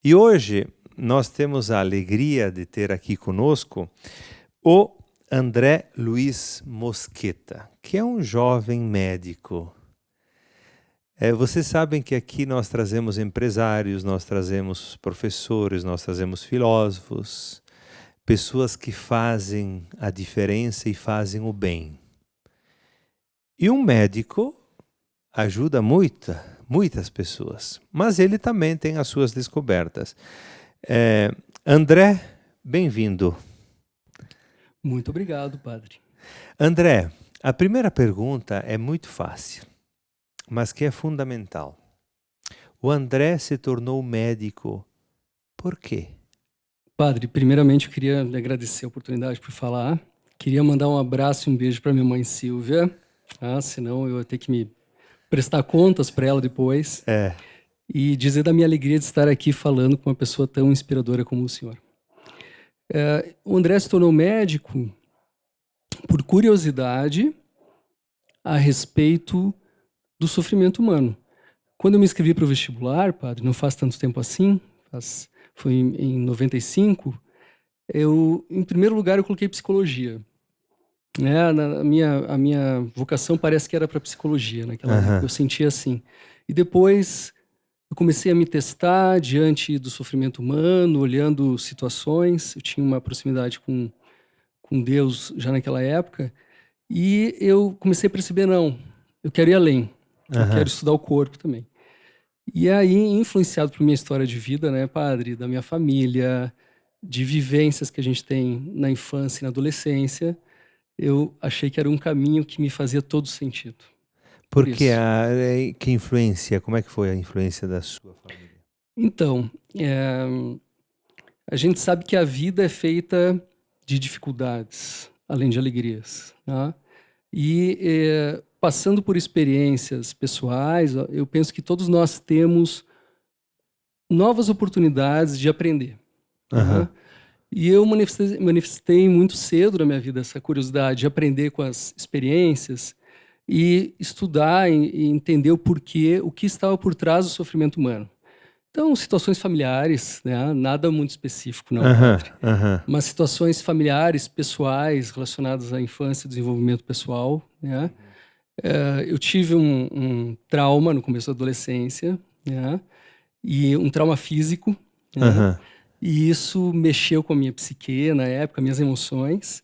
E hoje nós temos a alegria de ter aqui conosco o André Luiz Mosqueta, que é um jovem médico. Vocês sabem que aqui nós trazemos empresários, nós trazemos professores, nós trazemos filósofos, pessoas que fazem a diferença e fazem o bem. E um médico ajuda muitas pessoas, mas ele também tem as suas descobertas. André, bem-vindo. Muito obrigado, padre. André, a primeira pergunta é muito fácil, mas que é fundamental. O André se tornou médico por quê? Padre, primeiramente eu queria lhe agradecer a oportunidade por falar. Queria mandar um abraço e um beijo para minha mãe Silvia, senão eu ia ter que me prestar contas para ela depois. E dizer da minha alegria de estar aqui falando com uma pessoa tão inspiradora como o senhor. O André se tornou médico por curiosidade a respeito do sofrimento humano. Quando eu me inscrevi para o vestibular, padre, não faz tanto tempo assim, foi em 95, em primeiro lugar, eu coloquei psicologia. A minha vocação parece que era para psicologia naquela época, eu sentia assim. E depois eu comecei a me testar diante do sofrimento humano, olhando situações, eu tinha uma proximidade com Deus já naquela época, e eu comecei a perceber, não, eu quero ir além, eu quero estudar o corpo também. E aí, influenciado por minha história de vida, né, padre, da minha família, de vivências que a gente tem na infância e na adolescência, eu achei que era um caminho que me fazia todo sentido. Porque que influência, como é que foi a influência da sua família? Então, a gente sabe que a vida é feita de dificuldades, além de alegrias, né? E passando por experiências pessoais, eu penso que todos nós temos novas oportunidades de aprender. Né? E eu manifestei muito cedo na minha vida essa curiosidade de aprender com as experiências e estudar e entender o porquê, o que estava por trás do sofrimento humano. Então, situações familiares, né? Nada muito específico, não, padre. Mas situações familiares, pessoais, relacionadas à infância e desenvolvimento pessoal, né? Eu tive um trauma no começo da adolescência, né? E um trauma físico, né? E isso mexeu com a minha psique na época, minhas emoções.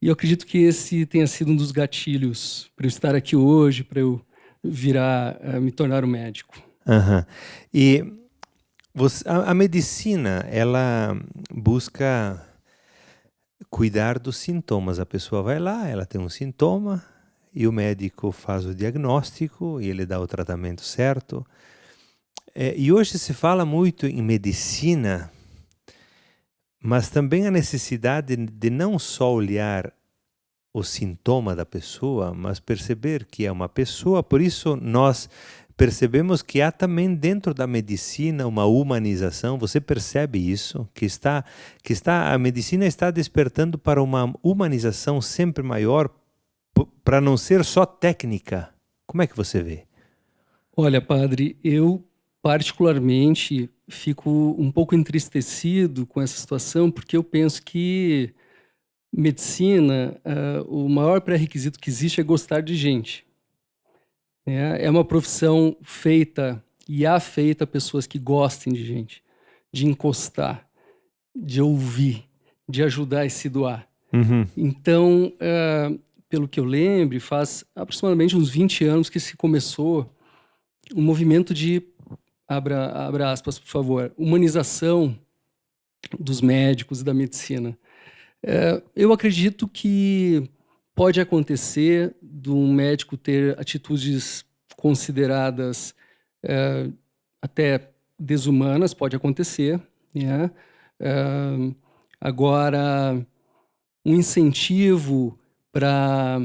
E eu acredito que esse tenha sido um dos gatilhos para eu estar aqui hoje, para eu me tornar um médico. E a medicina, ela busca cuidar dos sintomas. A pessoa vai lá, ela tem um sintoma, e o médico faz o diagnóstico, e ele dá o tratamento certo. E hoje se fala muito em medicina, mas também a necessidade de não só olhar o sintoma da pessoa, mas perceber que é uma pessoa. Por isso nós percebemos que há também dentro da medicina uma humanização. Você percebe isso? A medicina está despertando para uma humanização sempre maior, para não ser só técnica. Como é que você vê? Olha, padre, eu particularmente fico um pouco entristecido com essa situação, porque eu penso que medicina, o maior pré-requisito que existe é gostar de gente. É uma profissão feita e afeita pessoas que gostem de gente, de encostar, de ouvir, de ajudar e se doar. Então, pelo que eu lembro, faz aproximadamente uns 20 anos que se começou um movimento de, abra aspas, por favor, humanização dos médicos e da medicina. Eu acredito que pode acontecer de um médico ter atitudes consideradas até desumanas, pode acontecer, né? Agora, um incentivo para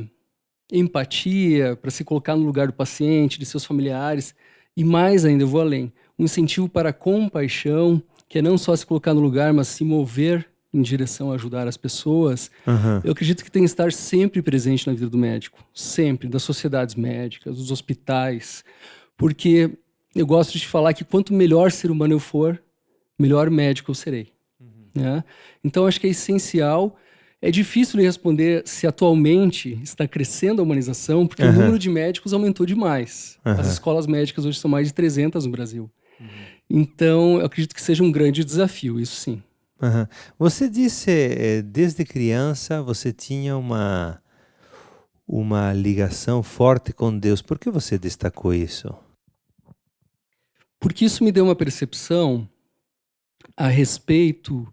empatia, para se colocar no lugar do paciente, de seus familiares, e mais ainda, eu vou além, um incentivo para a compaixão, que é não só se colocar no lugar, mas se mover em direção a ajudar as pessoas, eu acredito que tem que estar sempre presente na vida do médico, sempre, das sociedades médicas, dos hospitais, porque eu gosto de falar que quanto melhor ser humano eu for, melhor médico eu serei. Né? Então, acho que é essencial. É difícil de responder se atualmente está crescendo a humanização, porque o número de médicos aumentou demais. As escolas médicas hoje são mais de 300 no Brasil. Então, eu acredito que seja um grande desafio, isso sim. Você disse, desde criança, você tinha uma ligação forte com Deus. Por que você destacou isso? Porque isso me deu uma percepção a respeito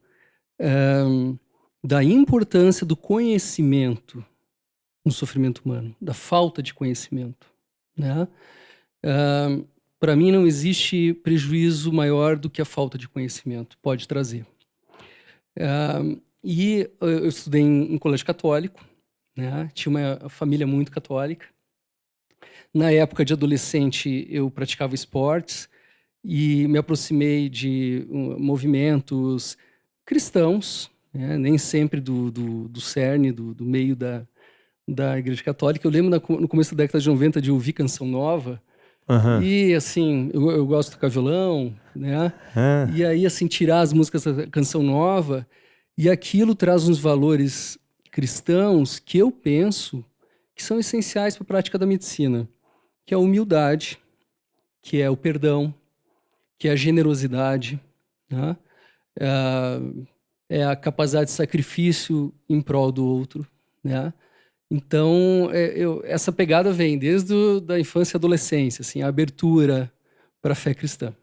da importância do conhecimento no sofrimento humano, da falta de conhecimento. Né? Para mim, não existe prejuízo maior do que a falta de conhecimento pode trazer. E eu estudei em colégio católico, né? Tinha uma família muito católica. Na época de adolescente, eu praticava esportes e me aproximei de movimentos cristãos, né? Nem sempre do cerne, do meio da Igreja Católica. Eu lembro no começo da década de 90 de ouvir Canção Nova. E, assim, eu gosto de tocar violão, né? E aí, assim, tirar as músicas da Canção Nova, e aquilo traz uns valores cristãos que eu penso que são essenciais para a prática da medicina, que é a humildade, que é o perdão, que é a generosidade, né? É a capacidade de sacrifício em prol do outro, né? Então, essa pegada vem desde da infância e adolescência, assim, a abertura para a fé cristã.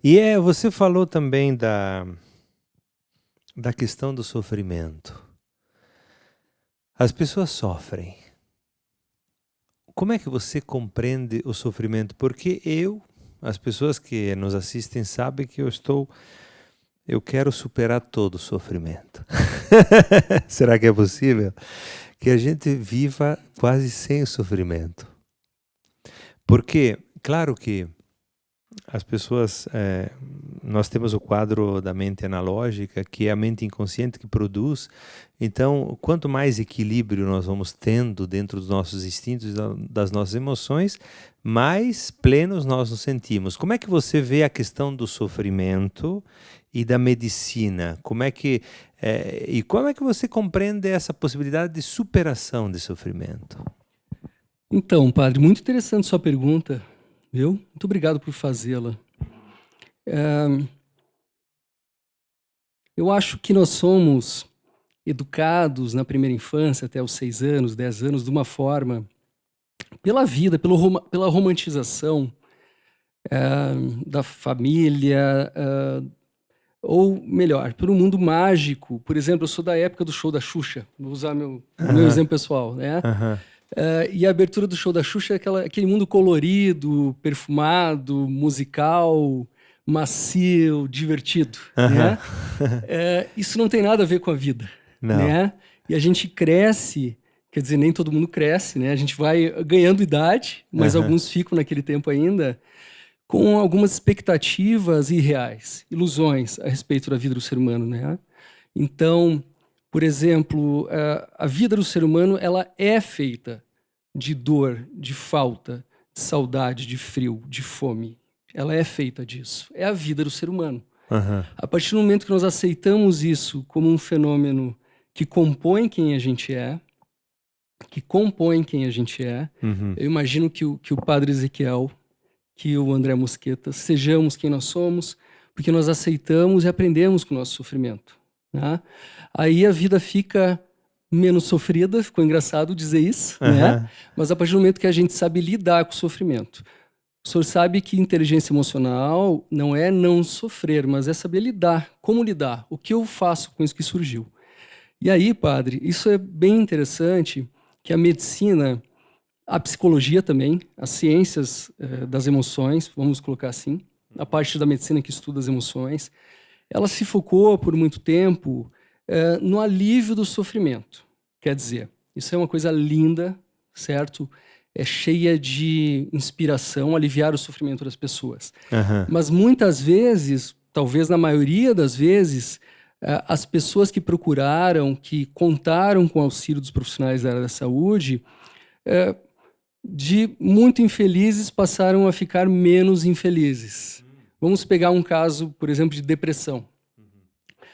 E você falou também da questão do sofrimento. As pessoas sofrem. Como é que você compreende o sofrimento? Porque as pessoas que nos assistem sabem que eu quero superar todo o sofrimento. Será que é possível? Que a gente viva quase sem sofrimento. Porque, claro que as pessoas, nós temos o quadro da mente analógica, que é a mente inconsciente que produz. Então, quanto mais equilíbrio nós vamos tendo dentro dos nossos instintos e das nossas emoções, mais plenos nós nos sentimos. Como é que você vê a questão do sofrimento e da medicina? Como é que você compreende essa possibilidade de superação de sofrimento? Então, padre, muito interessante sua pergunta, viu? Muito obrigado por fazê-la. Eu acho que nós somos educados na primeira infância, até os 6 anos, 10 anos, de uma forma, pela vida, pela romantização da família, ou melhor, pelo mundo mágico. Por exemplo, eu sou da época do show da Xuxa, vou usar meu exemplo pessoal, né? E a abertura do show da Xuxa é aquele mundo colorido, perfumado, musical, macio, divertido, né? Isso não tem nada a ver com a vida, né? E a gente cresce, quer dizer, nem todo mundo cresce, né? A gente vai ganhando idade, mas alguns ficam naquele tempo ainda, com algumas expectativas irreais, ilusões a respeito da vida do ser humano, né? Então, por exemplo, a vida do ser humano, ela é feita de dor, de falta, de saudade, de frio, de fome. Ela é feita disso. É a vida do ser humano. A partir do momento que nós aceitamos isso como um fenômeno que compõe quem a gente é, eu imagino que o padre Ezequiel, que o André Mosqueta, sejamos quem nós somos, porque nós aceitamos e aprendemos com o nosso sofrimento, né? Aí a vida fica menos sofrida, ficou engraçado dizer isso, né? Mas a partir do momento que a gente sabe lidar com o sofrimento. O senhor sabe que inteligência emocional não é não sofrer, mas é saber lidar, como lidar, o que eu faço com isso que surgiu. E aí, padre, isso é bem interessante, que a medicina, a psicologia também, as ciências das emoções, vamos colocar assim, a parte da medicina que estuda as emoções, ela se focou por muito tempo no alívio do sofrimento. Quer dizer, isso é uma coisa linda, certo? É cheia de inspiração, aliviar o sofrimento das pessoas. Mas muitas vezes, talvez na maioria das vezes, as pessoas que procuraram, que contaram com o auxílio dos profissionais da área da saúde, de muito infelizes passaram a ficar menos infelizes. Vamos pegar um caso, por exemplo, de depressão.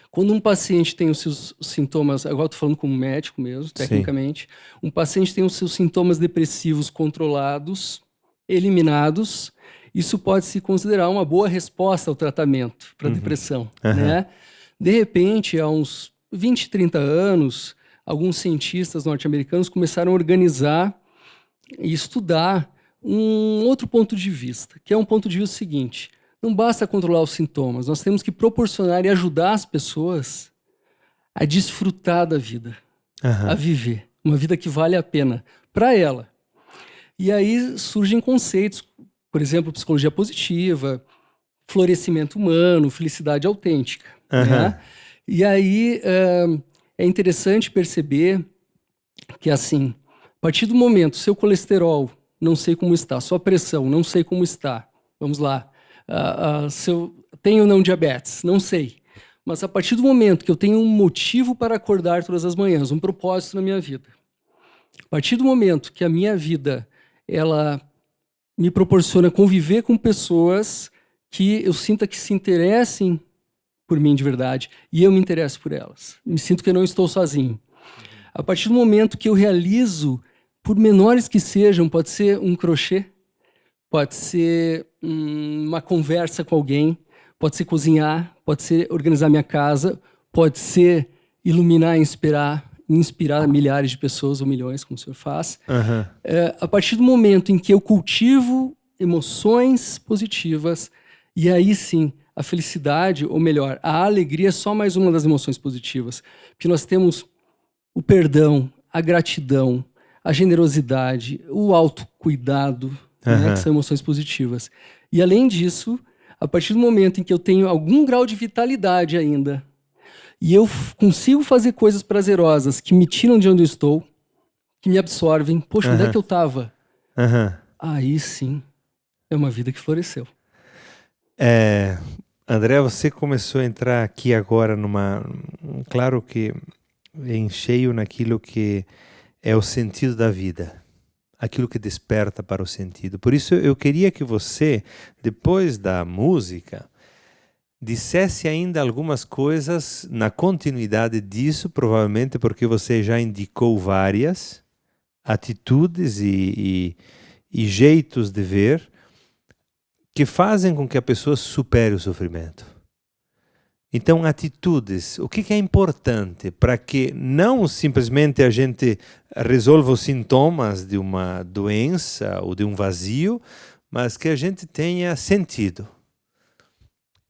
Quando um paciente tem os seus sintomas, agora estou falando como médico mesmo, tecnicamente, um paciente tem os seus sintomas depressivos controlados, eliminados, isso pode se considerar uma boa resposta ao tratamento para a depressão. Né? De repente, há uns 20, 30 anos, alguns cientistas norte-americanos começaram a organizar e estudar um outro ponto de vista, que é um ponto de vista seguinte: não basta controlar os sintomas, nós temos que proporcionar e ajudar as pessoas a desfrutar da vida, a viver uma vida que vale a pena para ela. E aí surgem conceitos, por exemplo, psicologia positiva, florescimento humano, felicidade autêntica. Né? E aí é interessante perceber que, assim, a partir do momento, seu colesterol, não sei como está, sua pressão, não sei como está, vamos lá, tenho ou não diabetes, não sei. Mas a partir do momento que eu tenho um motivo para acordar todas as manhãs, um propósito na minha vida, a partir do momento que a minha vida ela me proporciona conviver com pessoas que eu sinta que se interessem por mim de verdade e eu me interesso por elas, me sinto que eu não estou sozinho. A partir do momento que eu realizo, por menores que sejam, pode ser um crochê, pode ser uma conversa com alguém, pode ser cozinhar, pode ser organizar minha casa, pode ser iluminar e inspirar milhares de pessoas ou milhões, como o senhor faz. A partir do momento em que eu cultivo emoções positivas, e aí sim, a felicidade, ou melhor, a alegria é só mais uma das emoções positivas, porque nós temos o perdão, a gratidão, a generosidade, o autocuidado, né, que são emoções positivas. E além disso, a partir do momento em que eu tenho algum grau de vitalidade ainda, e eu consigo fazer coisas prazerosas que me tiram de onde eu estou, que me absorvem, poxa, onde é que eu estava? Aí sim, é uma vida que floresceu. André, você começou a entrar aqui agora claro que em cheio naquilo que é o sentido da vida, aquilo que desperta para o sentido. Por isso eu queria que você, depois da música, dissesse ainda algumas coisas na continuidade disso, provavelmente porque você já indicou várias atitudes e jeitos de ver que fazem com que a pessoa supere o sofrimento. Então, atitudes, o que é importante para que não simplesmente a gente resolva os sintomas de uma doença ou de um vazio, mas que a gente tenha sentido.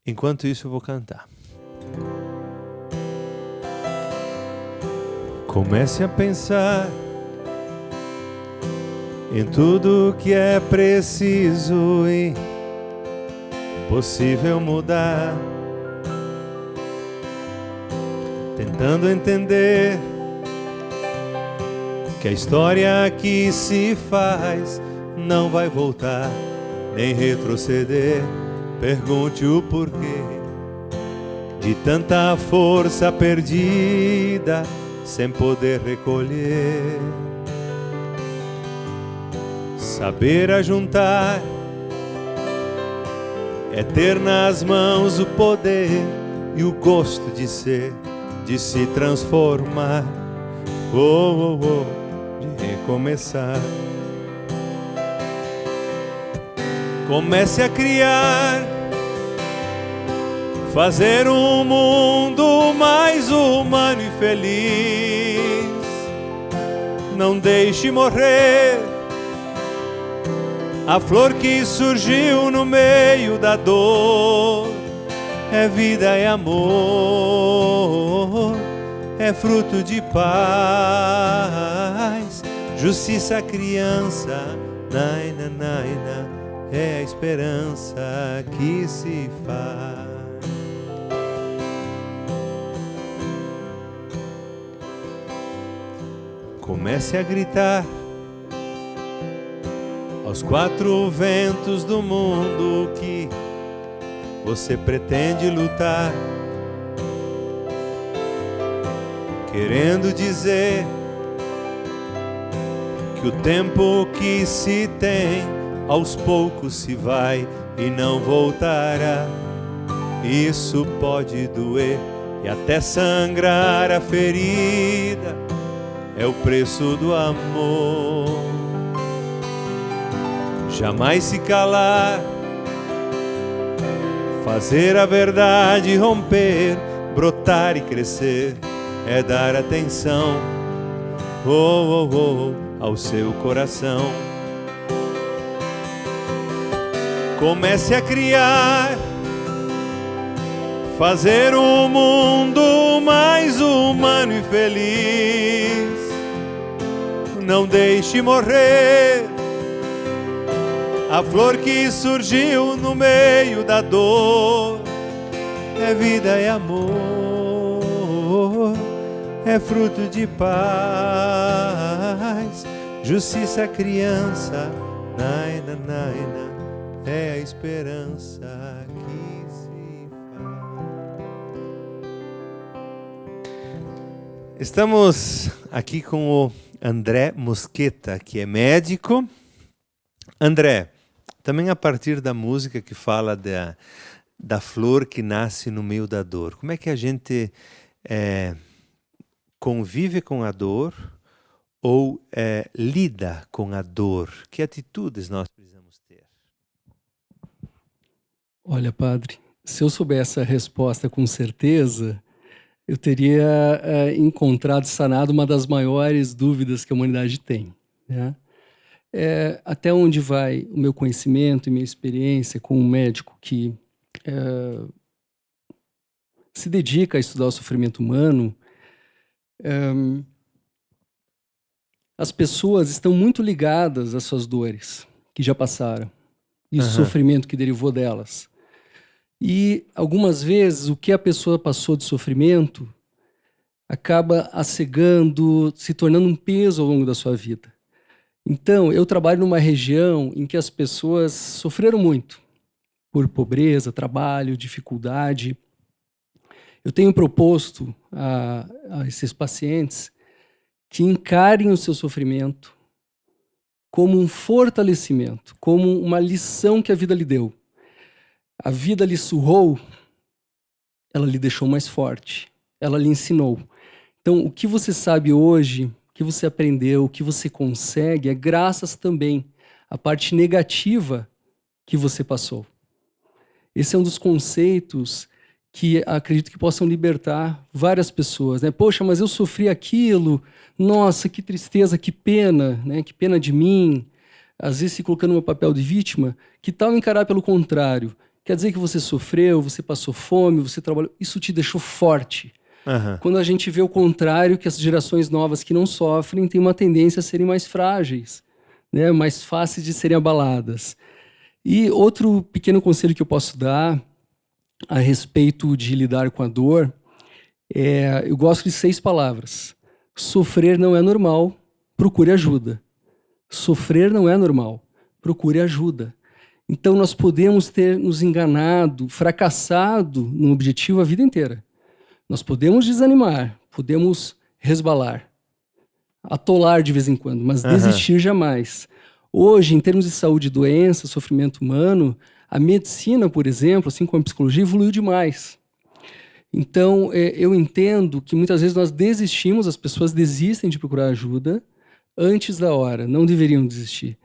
Enquanto isso, eu vou cantar. Comece a pensar em tudo que é preciso e possível mudar, tentando entender que a história que se faz não vai voltar nem retroceder. Pergunte o porquê de tanta força perdida sem poder recolher. Saber ajuntar é ter nas mãos o poder e o gosto de ser, de se transformar, de recomeçar. Comece a criar, fazer um mundo mais humano e feliz. Não deixe morrer a flor que surgiu no meio da dor. É vida, é amor, é fruto de paz, justiça, criança, naina, naina, é a esperança que se faz. Comece a gritar aos quatro ventos do mundo que você pretende lutar, querendo dizer que o tempo que se tem aos poucos se vai e não voltará. Isso pode doer e até sangrar a ferida, é o preço do amor. Jamais se calar, fazer a verdade romper, brotar e crescer, é dar atenção, oh, oh, oh, ao seu coração. Comece a criar, fazer o mundo mais humano e feliz. Não deixe morrer a flor que surgiu no meio da dor. É vida, é amor, é fruto de paz, justiça, criança, naina, naina, é a esperança que se faz. Estamos aqui com o André Mosqueta, que é médico. André, também a partir da música que fala da flor que nasce no meio da dor, como é que a gente convive com a dor ou lida com a dor? Que atitudes nós precisamos ter? Olha, padre, se eu soubesse a resposta com certeza, eu teria encontrado, sanado uma das maiores dúvidas que a humanidade tem, né? Até onde vai o meu conhecimento e minha experiência com um médico que se dedica a estudar o sofrimento humano? As pessoas estão muito ligadas às suas dores que já passaram e o sofrimento que derivou delas. E algumas vezes o que a pessoa passou de sofrimento acaba a cegando, se tornando um peso ao longo da sua vida. Então, eu trabalho numa região em que as pessoas sofreram muito por pobreza, trabalho, dificuldade. Eu tenho proposto a esses pacientes que encarem o seu sofrimento como um fortalecimento, como uma lição que a vida lhe deu. A vida lhe surrou, ela lhe deixou mais forte, ela lhe ensinou. Então, o que você sabe hoje, o que você aprendeu, o que você consegue, é graças também à parte negativa que você passou. Esse é um dos conceitos que acredito que possam libertar várias pessoas, né? Poxa, mas eu sofri aquilo, nossa, que tristeza, que pena, né? Que pena de mim. Às vezes se colocando no meu papel de vítima, que tal encarar pelo contrário? Quer dizer que você sofreu, você passou fome, você trabalhou, isso te deixou forte. Quando a gente vê o contrário, que as gerações novas que não sofrem têm uma tendência a serem mais frágeis, né? Mais fáceis de serem abaladas. E outro pequeno conselho que eu posso dar a respeito de lidar com a dor, eu gosto de 6 palavras. Sofrer não é normal, procure ajuda. Sofrer não é normal, procure ajuda. Então nós podemos ter nos enganado, fracassado no objetivo a vida inteira. Nós podemos desanimar, podemos resbalar, atolar de vez em quando, mas desistir jamais. Hoje, em termos de saúde e doença, sofrimento humano, a medicina, por exemplo, assim como a psicologia, evoluiu demais. Então, eu entendo que muitas vezes nós desistimos, as pessoas desistem de procurar ajuda antes da hora, não deveriam desistir.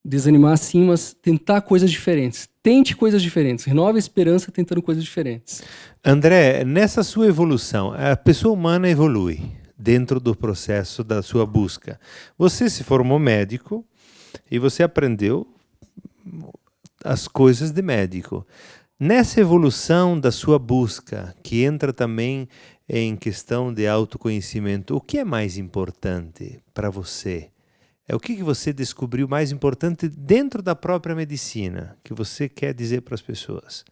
Desanimar sim, mas tentar coisas diferentes. Tente coisas diferentes, renove a esperança tentando coisas diferentes. André, nessa sua evolução, a pessoa humana evolui dentro do processo da sua busca. Você se formou médico e você aprendeu as coisas de médico. Nessa evolução da sua busca, que entra também em questão de autoconhecimento, o que é mais importante para você? O que você descobriu mais importante dentro da própria medicina, que você quer dizer para as pessoas?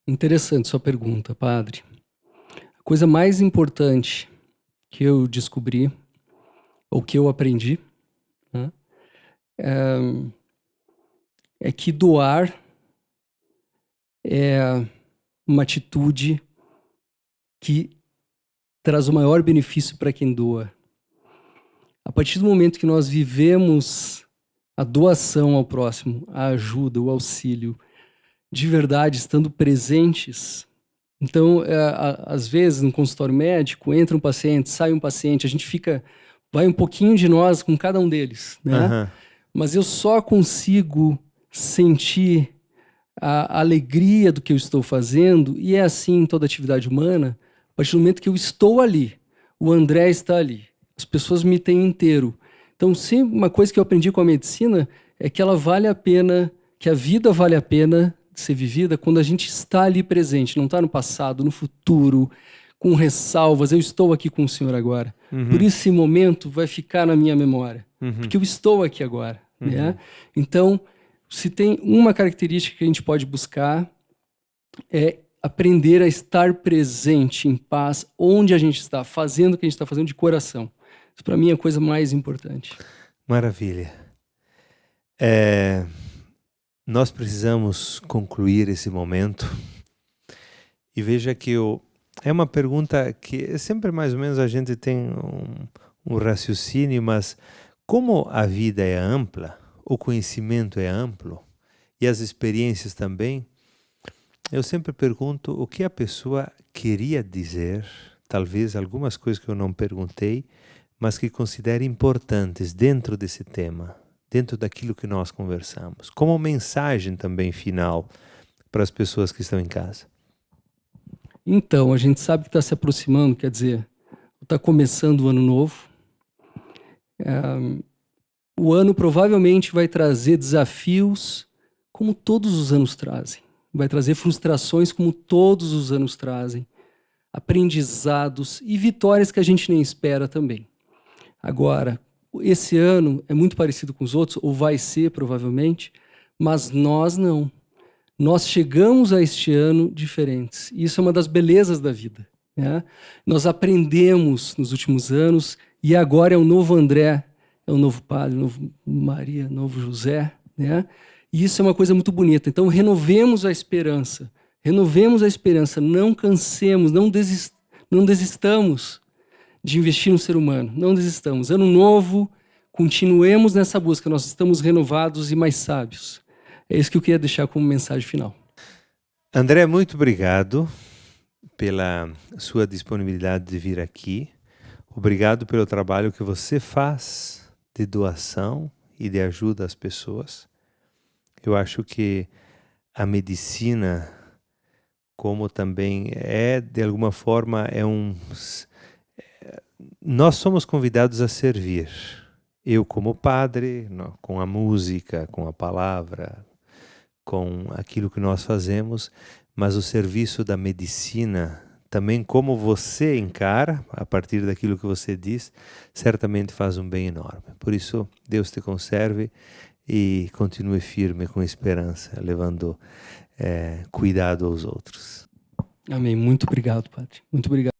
Interessante sua pergunta, padre. A coisa mais importante que eu descobri, ou que eu aprendi, né, é que doar é uma atitude que traz o maior benefício para quem doa. A partir do momento que nós vivemos a doação ao próximo, a ajuda, o auxílio, de verdade, estando presentes. Então, às vezes, no consultório médico, entra um paciente, sai um paciente, a gente vai um pouquinho de nós com cada um deles, né? Aham. Mas eu só consigo sentir a alegria do que eu estou fazendo, e é assim em toda atividade humana, a partir do momento que eu estou ali, o André está ali, as pessoas me têm inteiro. Então, sempre uma coisa que eu aprendi com a medicina é que ela vale a pena, que a vida vale a pena de ser vivida quando a gente está ali presente, não está no passado, no futuro, com ressalvas. Eu estou aqui com o senhor agora. Por isso esse momento vai ficar na minha memória, porque eu estou aqui agora, né? Então, se tem uma característica que a gente pode buscar, é aprender a estar presente, em paz, onde a gente está, fazendo o que a gente está fazendo de coração. Isso, para mim, é a coisa mais importante. Maravilha. Nós precisamos concluir esse momento. E veja que é uma pergunta que sempre mais ou menos a gente tem um raciocínio, mas como a vida é ampla, o conhecimento é amplo e as experiências também, eu sempre pergunto o que a pessoa queria dizer, talvez algumas coisas que eu não perguntei, mas que considere importantes dentro desse tema, dentro daquilo que nós conversamos, como mensagem também final para as pessoas que estão em casa. Então, a gente sabe que está se aproximando, quer dizer, está começando o ano novo. O ano provavelmente vai trazer desafios como todos os anos trazem. Vai trazer frustrações como todos os anos trazem. Aprendizados e vitórias que a gente nem espera também. Agora, esse ano é muito parecido com os outros, ou vai ser provavelmente, mas nós não. Nós chegamos a este ano diferentes. Isso é uma das belezas da vida, né? Nós aprendemos nos últimos anos e agora é o novo André, é o novo padre, o novo Maria, o novo José, né? E isso é uma coisa muito bonita. Então, renovemos a esperança. Renovemos a esperança. Não cansemos, não desistamos de investir no ser humano. Não desistamos. Ano novo, continuemos nessa busca. Nós estamos renovados e mais sábios. É isso que eu queria deixar como mensagem final. André, muito obrigado pela sua disponibilidade de vir aqui. Obrigado pelo trabalho que você faz de doação e de ajuda às pessoas. Eu acho que a medicina, como também de alguma forma, nós somos convidados a servir. Eu como padre, com a música, com a palavra, com aquilo que nós fazemos, mas o serviço da medicina, também como você encara, a partir daquilo que você diz, certamente faz um bem enorme. Por isso, Deus te conserve e continue firme com esperança, levando cuidado aos outros. Amém. Muito obrigado, Padre. Muito obrigado.